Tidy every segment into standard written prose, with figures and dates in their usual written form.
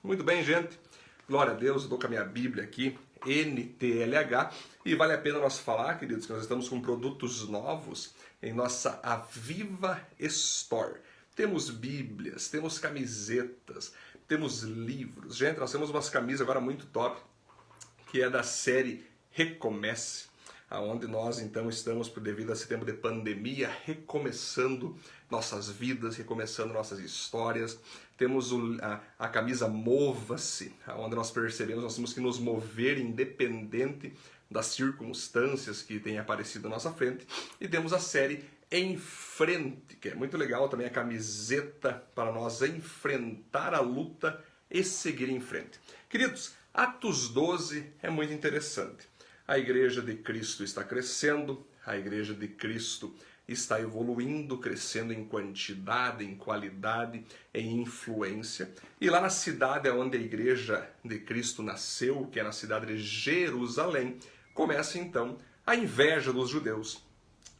Muito bem, gente. Glória a Deus, eu estou com a minha Bíblia aqui, NTLH, e vale a pena nós falar, queridos, que nós estamos com produtos novos em nossa Aviva Store. Temos Bíblias, temos camisetas, temos livros. Gente, nós temos umas camisas agora muito top, que é da série Recomece, aonde nós então estamos, devido a esse tempo de pandemia, recomeçando nossas vidas, recomeçando nossas histórias. Temos a camisa Mova-se, onde nós percebemos que nós temos que nos mover independente das circunstâncias que têm aparecido à nossa frente. E temos a série Em Frente, que é muito legal também, a camiseta para nós enfrentar a luta e seguir em frente. Queridos, Atos 12 é muito interessante. A Igreja de Cristo está crescendo, a Igreja de Cristo está evoluindo, crescendo em quantidade, em qualidade, em influência. E lá na cidade onde a Igreja de Cristo nasceu, que é na cidade de Jerusalém, começa então a inveja dos judeus.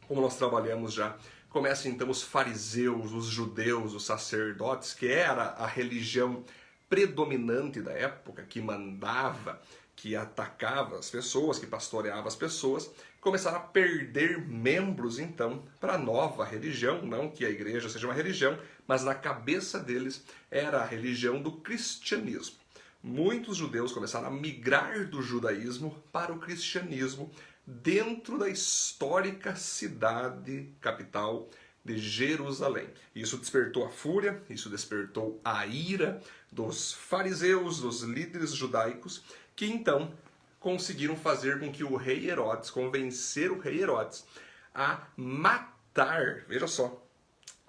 Como nós trabalhamos já, começam então os fariseus, os judeus, os sacerdotes, que era a religião predominante da época, que mandava, que atacava as pessoas, que pastoreava as pessoas, começaram a perder membros então para a nova religião, não que a igreja seja uma religião, mas na cabeça deles era a religião do cristianismo. Muitos judeus começaram a migrar do judaísmo para o cristianismo dentro da histórica cidade capital de Jerusalém. Isso despertou a fúria, isso despertou a ira dos fariseus, dos líderes judaicos, que então conseguiram fazer com que o rei Herodes, convencer o rei Herodes a matar, veja só,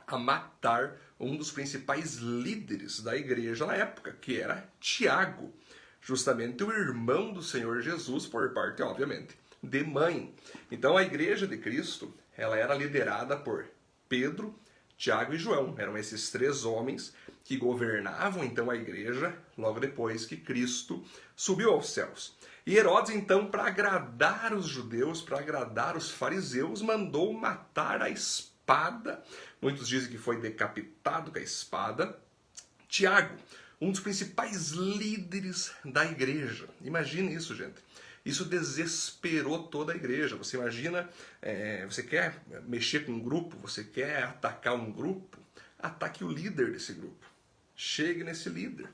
a matar um dos principais líderes da igreja na época, que era Tiago, justamente o irmão do Senhor Jesus, por parte, obviamente, de mãe. Então a igreja de Cristo, ela era liderada por Pedro, Tiago e João. Eram esses três homens que governavam então a igreja logo depois que Cristo subiu aos céus. E Herodes então, para agradar os judeus, para agradar os fariseus, mandou matar a espada. Muitos dizem que foi decapitado com a espada. Tiago, um dos principais líderes da igreja. Imagine isso, gente. Isso desesperou toda a igreja. Você imagina, você quer mexer com um grupo, você quer atacar um grupo, ataque o líder desse grupo. Chegue nesse líder.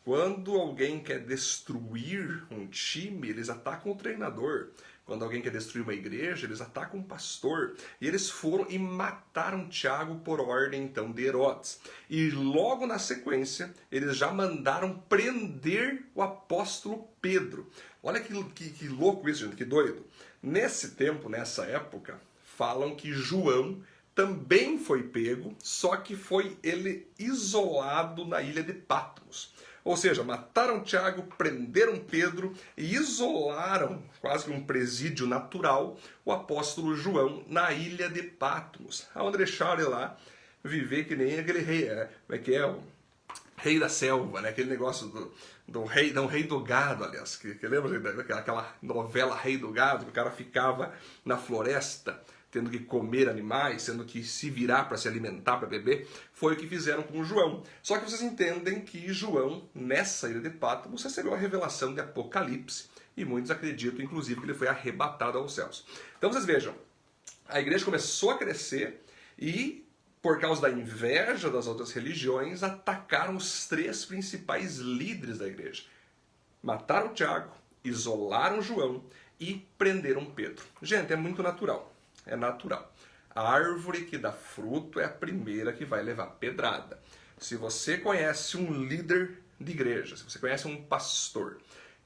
Quando alguém quer destruir um time, eles atacam o treinador. Quando alguém quer destruir uma igreja, eles atacam o pastor. E eles foram e mataram Tiago por ordem, então, de Herodes. E logo na sequência, eles já mandaram prender o apóstolo Pedro. Olha que louco isso, gente, que doido. Nesse tempo, nessa época, falam que João também foi pego, só que foi ele isolado na ilha de Patmos. Ou seja, mataram Tiago, prenderam Pedro e isolaram, quase que um presídio natural, o apóstolo João na ilha de Patmos, onde deixaram ele lá viver que nem aquele rei, o rei da selva, né? Aquele negócio do rei do gado, aliás, que lembra daquela novela Rei do Gado, que o cara ficava na floresta, tendo que comer animais, tendo que se virar para se alimentar, para beber, foi o que fizeram com João. Só que vocês entendem que João, nessa ilha de Patmos, recebeu a revelação de Apocalipse, e muitos acreditam, inclusive, que ele foi arrebatado aos céus. Então vocês vejam, a igreja começou a crescer e, por causa da inveja das outras religiões, atacaram os três principais líderes da igreja. Mataram Tiago, isolaram João e prenderam Pedro. Gente, é muito natural. É natural. A árvore que dá fruto é a primeira que vai levar pedrada. Se você conhece um líder de igreja, se você conhece um pastor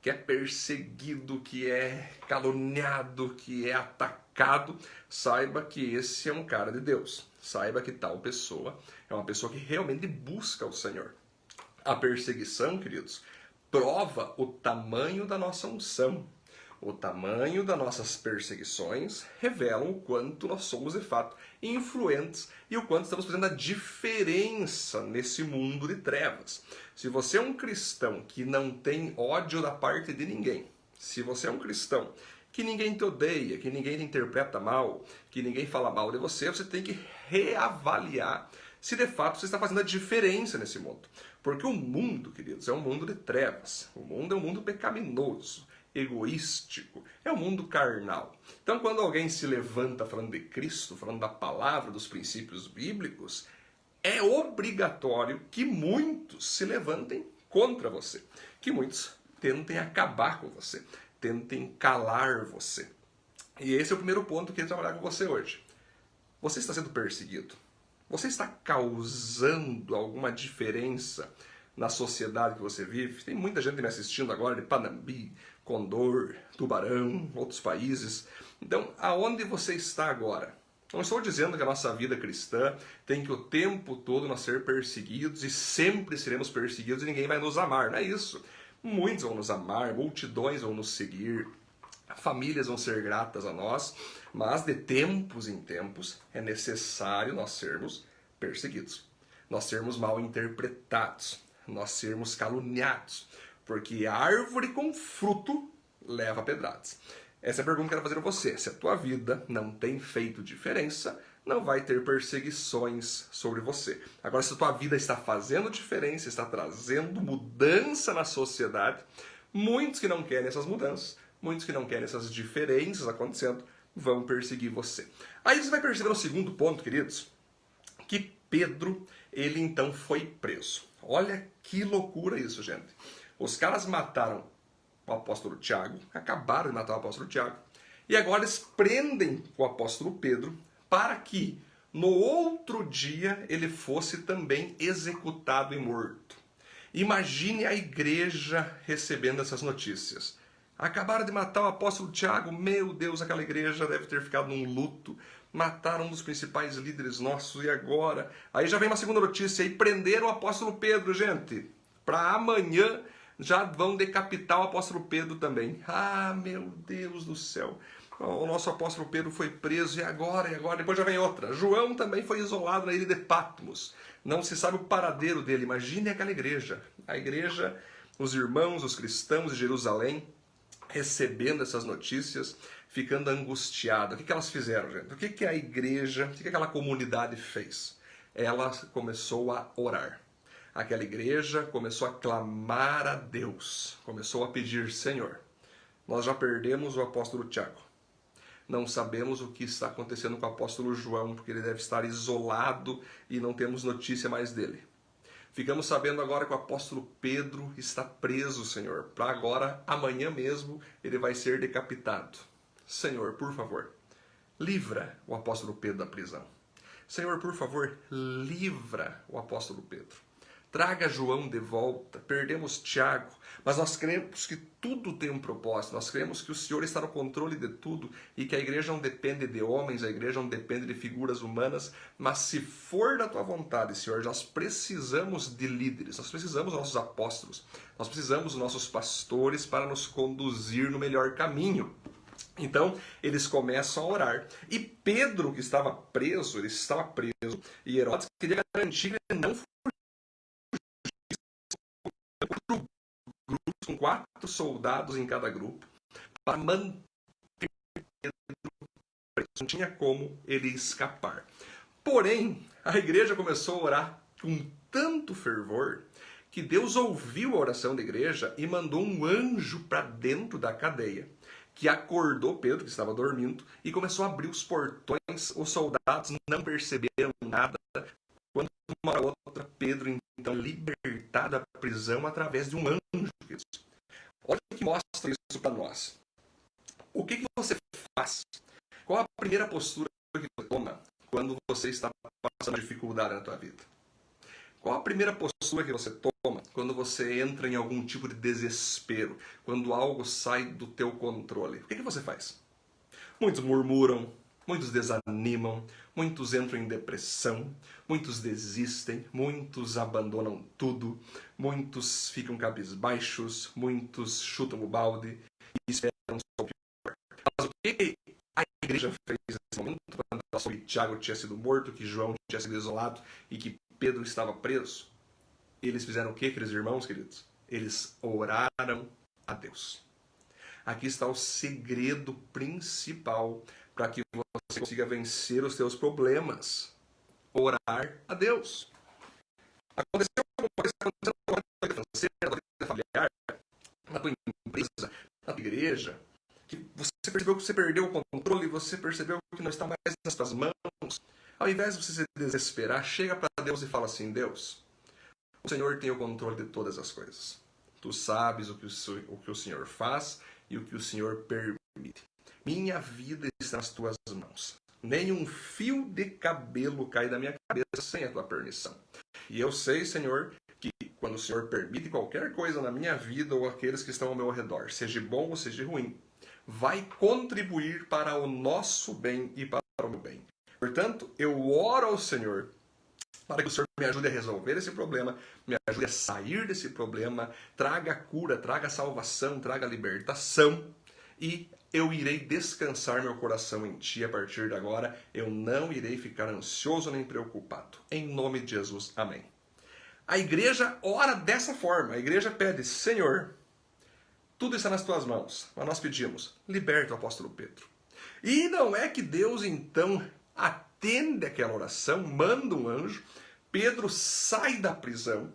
que é perseguido, que é caluniado, que é atacado, saiba que esse é um cara de Deus. Saiba que tal pessoa é uma pessoa que realmente busca o Senhor. A perseguição, queridos, prova o tamanho da nossa unção. O tamanho das nossas perseguições revelam o quanto nós somos, de fato, influentes e o quanto estamos fazendo a diferença nesse mundo de trevas. Se você é um cristão que não tem ódio da parte de ninguém, se você é um cristão que ninguém te odeia, que ninguém te interpreta mal, que ninguém fala mal de você, você tem que reavaliar se de fato você está fazendo a diferença nesse mundo. Porque o mundo, queridos, é um mundo de trevas. O mundo é um mundo pecaminoso, egoístico, é um mundo carnal. Então, quando alguém se levanta falando de Cristo, falando da palavra, dos princípios bíblicos, é obrigatório que muitos se levantem contra você, que muitos tentem acabar com você, tentem calar você. E esse é o primeiro ponto que eu quero trabalhar com você hoje. Você está sendo perseguido? Você está causando alguma diferença na sociedade que você vive? Tem muita gente me assistindo agora de Panambi, Condor, Tubarão, outros países. Então, aonde você está agora? Não estou dizendo que a nossa vida cristã tem que o tempo todo nós ser perseguidos e sempre seremos perseguidos e ninguém vai nos amar. Não é isso. Muitos vão nos amar, multidões vão nos seguir, famílias vão ser gratas a nós, mas de tempos em tempos é necessário nós sermos perseguidos, nós sermos mal interpretados, nós sermos caluniados, porque a árvore com fruto leva pedradas. Essa é a pergunta que eu quero fazer a você. Se a tua vida não tem feito diferença, não vai ter perseguições sobre você. Agora, se a tua vida está fazendo diferença, está trazendo mudança na sociedade, muitos que não querem essas mudanças, muitos que não querem essas diferenças acontecendo, vão perseguir você. Aí você vai perceber no segundo ponto, queridos, que Pedro, ele então foi preso. Olha que loucura isso, gente. Os caras mataram o apóstolo Tiago, acabaram de matar o apóstolo Tiago, e agora eles prendem o apóstolo Pedro para que no outro dia ele fosse também executado e morto. Imagine a igreja recebendo essas notícias. Acabaram de matar o apóstolo Tiago, meu Deus, aquela igreja deve ter ficado num luto. Mataram um dos principais líderes nossos, e agora? Aí já vem uma segunda notícia, aí prenderam o apóstolo Pedro, gente. Para amanhã já vão decapitar o apóstolo Pedro também. Ah, meu Deus do céu. O nosso apóstolo Pedro foi preso, e agora? E agora? Depois já vem outra. João também foi isolado na ilha de Patmos. Não se sabe o paradeiro dele. Imagine aquela igreja. A igreja, os irmãos, os cristãos de Jerusalém, recebendo essas notícias, ficando angustiada. O que elas fizeram, gente? O que a igreja, o que aquela comunidade fez? Ela começou a orar. Aquela igreja começou a clamar a Deus, começou a pedir: Senhor, nós já perdemos o apóstolo Tiago. Não sabemos o que está acontecendo com o apóstolo João, porque ele deve estar isolado e não temos notícia mais dele. Ficamos sabendo agora que o apóstolo Pedro está preso, Senhor. Para agora, amanhã mesmo, ele vai ser decapitado. Senhor, por favor, livra o apóstolo Pedro da prisão. Senhor, por favor, livra o apóstolo Pedro. Traga João de volta. Perdemos Tiago, mas nós cremos que tudo tem um propósito. Nós cremos que o Senhor está no controle de tudo e que a igreja não depende de homens, a igreja não depende de figuras humanas, mas se for da tua vontade, Senhor, nós precisamos de líderes, nós precisamos dos nossos apóstolos, nós precisamos dos nossos pastores para nos conduzir no melhor caminho. Então, eles começam a orar. E Pedro, que estava preso, ele estava preso, e Herodes queria garantir que ele não grupos com 4 soldados em cada grupo para manter Pedro preso. Não tinha como ele escapar. Porém, a igreja começou a orar com tanto fervor que Deus ouviu a oração da igreja e mandou um anjo para dentro da cadeia, que acordou Pedro, que estava dormindo, e começou a abrir os portões. Os soldados não perceberam nada. Quando uma hora ou outra, Pedro então libertado da prisão através de um anjo. Olha o que mostra isso para nós. O que você faz? Qual a primeira postura que você toma quando você está passando dificuldade na tua vida? Qual a primeira postura que você toma quando você entra em algum tipo de desespero, quando algo sai do teu controle? O que você faz? Muitos murmuram, muitos desanimam, muitos entram em depressão, muitos desistem, muitos abandonam tudo, muitos ficam cabisbaixos, muitos chutam o balde e esperam só o pior. Mas o que a igreja fez nesse momento, quando ela soube que Tiago tinha sido morto, que João tinha sido isolado e que Pedro estava preso? Eles fizeram o que, aqueles irmãos, queridos? Eles oraram a Deus. Aqui está o segredo principal para que você consiga vencer os seus problemas. orar a Deus. Aconteceu alguma coisa na tua vida financeira, na tua vida familiar, na tua empresa, na tua igreja, que você percebeu que você perdeu o controle, você percebeu que não está mais nas suas mãos. Ao invés de você se desesperar, chega para Deus e fala assim: Deus, o Senhor tem o controle de todas as coisas. Tu sabes o que o Senhor faz e o que o Senhor permite. Minha vida está nas tuas mãos. Nem um fio de cabelo cai da minha cabeça sem a tua permissão. E eu sei, Senhor, que quando o Senhor permite qualquer coisa na minha vida ou aqueles que estão ao meu redor, seja bom ou seja ruim, vai contribuir para o nosso bem e para o meu bem. Portanto, eu oro ao Senhor para que o Senhor me ajude a resolver esse problema, me ajude a sair desse problema, traga cura, traga salvação, traga libertação, e eu irei descansar meu coração em Ti a partir de agora. Eu não irei ficar ansioso nem preocupado. Em nome de Jesus, amém. A igreja ora dessa forma. A igreja pede: Senhor, tudo está nas Tuas mãos. Mas nós pedimos: liberta o apóstolo Pedro. E não é que Deus então atende aquela oração, manda um anjo, Pedro sai da prisão,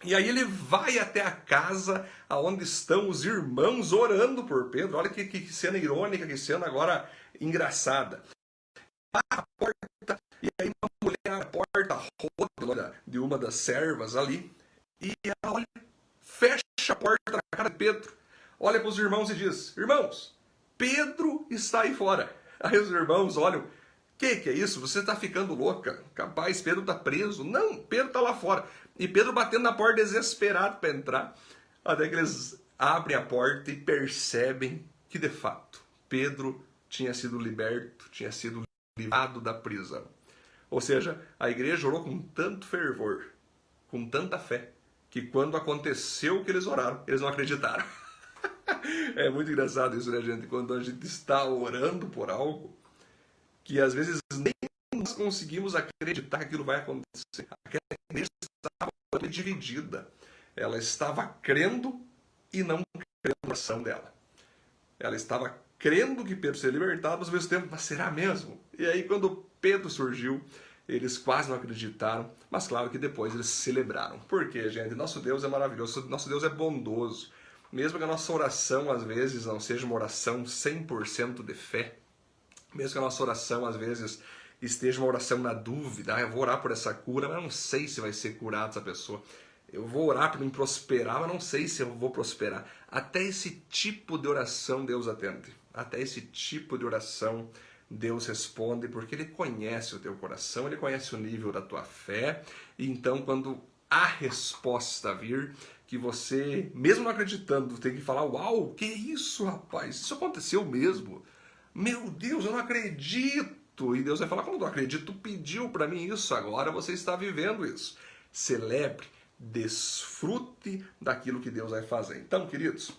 e aí ele vai até a casa onde estão os irmãos orando por Pedro. Olha que cena irônica, que cena agora engraçada. A porta, e aí uma mulher abre a porta, roda de uma das servas ali, e ela olha, fecha a porta na cara de Pedro, olha para os irmãos e diz: irmãos, Pedro está aí fora. Aí os irmãos olham: que é isso? Você está ficando louca? Capaz, Pedro está preso. Não, Pedro está lá fora. E Pedro batendo na porta desesperado para entrar. Até que eles abrem a porta e percebem que, de fato, Pedro tinha sido liberto, tinha sido livrado da prisão. Ou seja, a igreja orou com tanto fervor, com tanta fé, que quando aconteceu o que eles oraram, eles não acreditaram. É muito engraçado isso, né, gente? Quando a gente está orando por algo, que às vezes nem nós conseguimos acreditar que aquilo vai acontecer. Aquela igreja estava dividida. Ela estava crendo e não crendo na ação dela. Ela estava crendo que Pedro seria libertado, mas ao mesmo tempo: mas será mesmo? E aí quando Pedro surgiu, eles quase não acreditaram, mas claro que depois eles celebraram. Por quê, gente? Nosso Deus é maravilhoso, nosso Deus é bondoso. Mesmo que a nossa oração às vezes não seja uma oração 100% de fé, mesmo que a nossa oração, às vezes, esteja uma oração na dúvida: eu vou orar por essa cura, mas não sei se vai ser curada essa pessoa. Eu vou orar para me prosperar, mas não sei se eu vou prosperar. Até esse tipo de oração Deus atende. Até esse tipo de oração Deus responde, porque Ele conhece o teu coração, Ele conhece o nível da tua fé. E então, quando a resposta vir, que você, mesmo não acreditando, tem que falar: uau, que isso, rapaz? Isso aconteceu mesmo? Meu Deus, eu não acredito! E Deus vai falar: como não acredito? Tu pediu para mim isso, agora você está vivendo isso. Celebre, desfrute daquilo que Deus vai fazer. Então, queridos,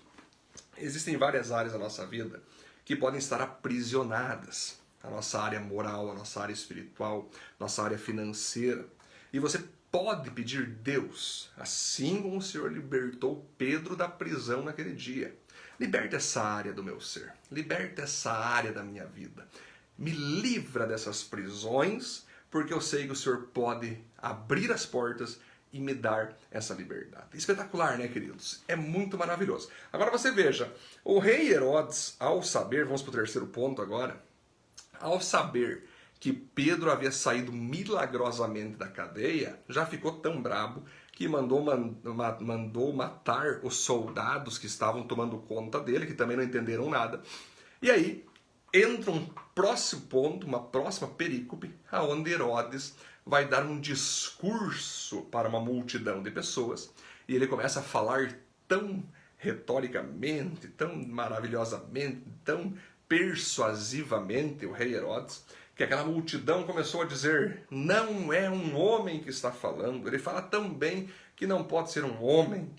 existem várias áreas da nossa vida que podem estar aprisionadas. A nossa área moral, a nossa área espiritual, nossa área financeira. E você pode pedir: Deus, assim como o Senhor libertou Pedro da prisão naquele dia, liberta essa área do meu ser, liberta essa área da minha vida, me livra dessas prisões, porque eu sei que o Senhor pode abrir as portas e me dar essa liberdade. Espetacular, né, queridos? É muito maravilhoso. Agora você veja, o rei Herodes, ao saber, vamos para o terceiro ponto agora, ao saber que Pedro havia saído milagrosamente da cadeia, já ficou tão brabo que mandou matar os soldados que estavam tomando conta dele, que também não entenderam nada. E aí entra um próximo ponto, uma próxima perícope, aonde Herodes vai dar um discurso para uma multidão de pessoas, e ele começa a falar tão retoricamente, tão maravilhosamente, tão persuasivamente, o rei Herodes, que aquela multidão começou a dizer: não é um homem que está falando, ele fala tão bem que não pode ser um homem,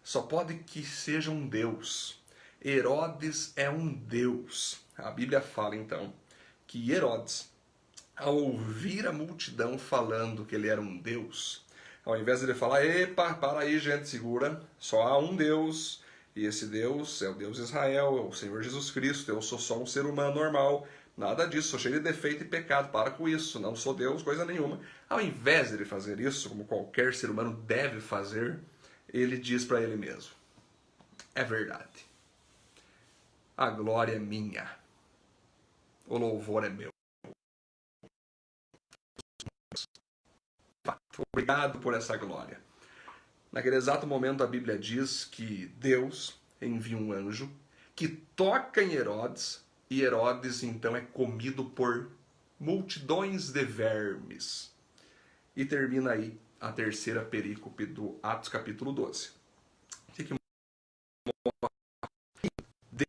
só pode que seja um Deus. Herodes é um Deus. A Bíblia fala então que Herodes, ao ouvir a multidão falando que ele era um Deus, ao invés de ele falar: epa, para aí gente, segura, só há um Deus, e esse Deus é o Deus de Israel, é o Senhor Jesus Cristo, eu sou só um ser humano normal, Nada disso, sou cheio de defeito e pecado, para com isso, não sou Deus, coisa nenhuma. Ao invés de ele fazer isso, como qualquer ser humano deve fazer, ele diz para ele mesmo: é verdade, a glória é minha, o louvor é meu. Obrigado por essa glória. Naquele exato momento a Bíblia diz que Deus envia um anjo que toca em Herodes, e Herodes então é comido por multidões de vermes. E termina aí a terceira perícope do Atos capítulo 12.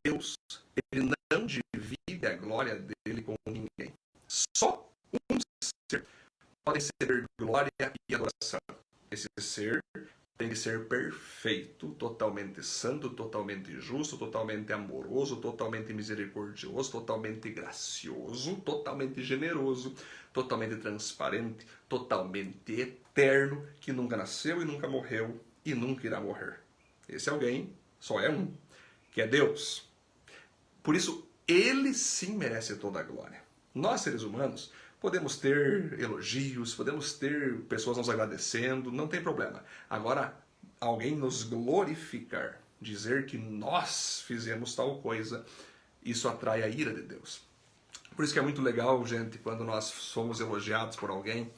Deus, ele não divide a glória dele com ninguém. Só um ser pode receber glória e adoração. Esse ser tem que ser perfeito, totalmente santo, totalmente justo, totalmente amoroso, totalmente misericordioso, totalmente gracioso, totalmente generoso, totalmente transparente, totalmente eterno, que nunca nasceu e nunca morreu e nunca irá morrer. Esse alguém só é um, que é Deus. Por isso, ele sim merece toda a glória. Nós, seres humanos, podemos ter elogios, podemos ter pessoas nos agradecendo, não tem problema. Agora, alguém nos glorificar, dizer que nós fizemos tal coisa, isso atrai a ira de Deus. Por isso que é muito legal, gente, quando nós somos elogiados por alguém,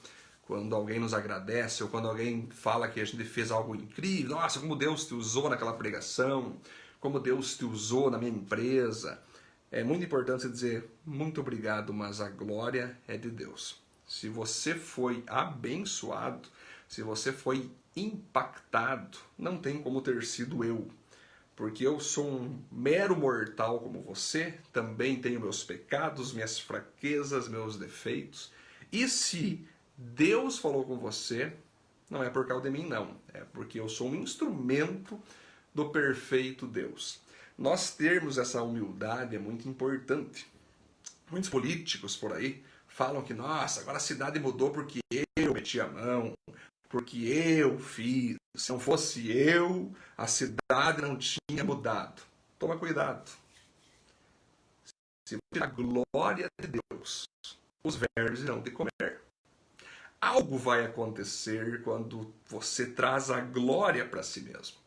quando alguém nos agradece, ou quando alguém fala que a gente fez algo incrível, nossa, como Deus te usou naquela pregação, como Deus te usou na minha empresa. É muito importante você dizer, muito obrigado, mas a glória é de Deus. Se você foi abençoado, se você foi impactado, não tem como ter sido eu. Porque eu sou um mero mortal como você, também tenho meus pecados, minhas fraquezas, meus defeitos. E se Deus falou com você, não é por causa de mim, não. É porque eu sou um instrumento do perfeito Deus. Nós termos essa humildade é muito importante. Muitos políticos por aí falam que, nossa, agora a cidade mudou porque eu meti a mão, porque eu fiz. Se não fosse eu, a cidade não tinha mudado. Toma cuidado. Se você a glória de Deus, os vermes irão te comer. Algo vai acontecer quando você traz a glória para si mesmo.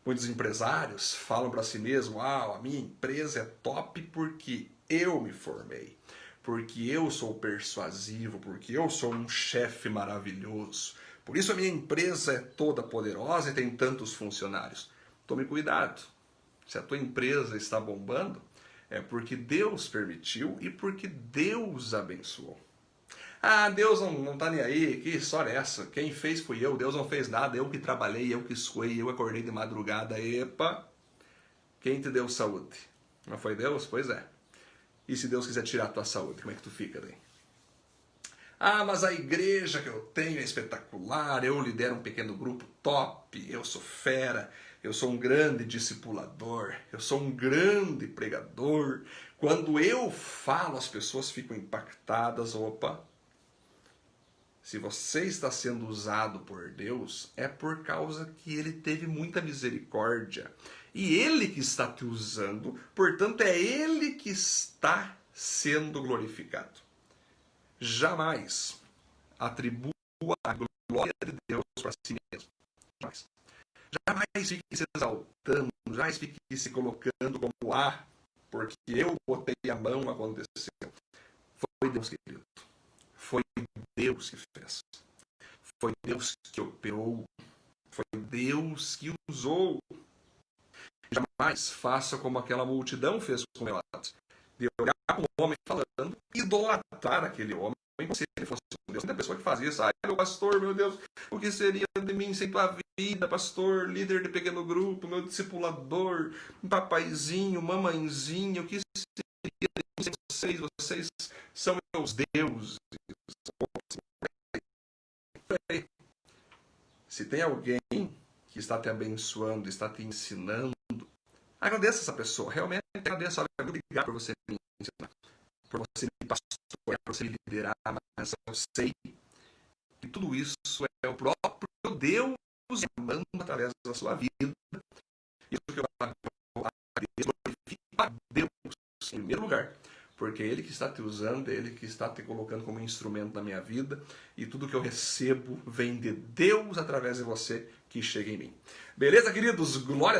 Muitos empresários falam para si mesmo, a minha empresa é top porque eu me formei, porque eu sou persuasivo, porque eu sou um chefe maravilhoso. Por isso a minha empresa é toda poderosa e tem tantos funcionários. Tome cuidado. Se a tua empresa está bombando, é porque Deus permitiu e porque Deus abençoou. Deus não tá nem aí, que história é essa? Quem fez fui eu, Deus não fez nada, eu que trabalhei, eu que suei, eu acordei de madrugada, epa. Quem te deu saúde? Não foi Deus? Pois é. E se Deus quiser tirar a tua saúde, como é que tu fica daí? Mas a igreja que eu tenho é espetacular, eu lidero um pequeno grupo top, eu sou fera, eu sou um grande discipulador, eu sou um grande pregador. Quando eu falo, as pessoas ficam impactadas, opa. Se você está sendo usado por Deus, é por causa que Ele teve muita misericórdia. E Ele que está te usando, portanto é Ele que está sendo glorificado. Jamais atribua a glória de Deus para si mesmo. Jamais. Jamais fique se exaltando, jamais fique se colocando como porque eu botei a mão, aconteceu. Foi Deus, querido. Foi Deus que fez. Foi Deus que operou. Foi Deus que usou. Jamais faça como aquela multidão fez com Herodes. De olhar para um homem falando, idolatrar aquele homem como se ele fosse um Deus. Tem pessoa que faz isso. Meu pastor, meu Deus, o que seria de mim sem tua vida, pastor, líder de pequeno grupo, meu discipulador, papaizinho, mamãezinho, o que seria de mim sem vocês? Vocês são meus deuses. Se tem alguém que está te abençoando, está te ensinando, agradeça essa pessoa. Realmente agradeça. Olha, obrigado por você me ensinar, por você me pastorear, por você me liderar, mas eu sei que tudo isso é o próprio Deus amando através da sua vida. Isso que eu agradeço a Deus em primeiro lugar, porque é Ele que está te usando, é Ele que está te colocando como instrumento na minha vida, e tudo que eu recebo vem de Deus através de você que chega em mim. Beleza, queridos? Glória a Deus.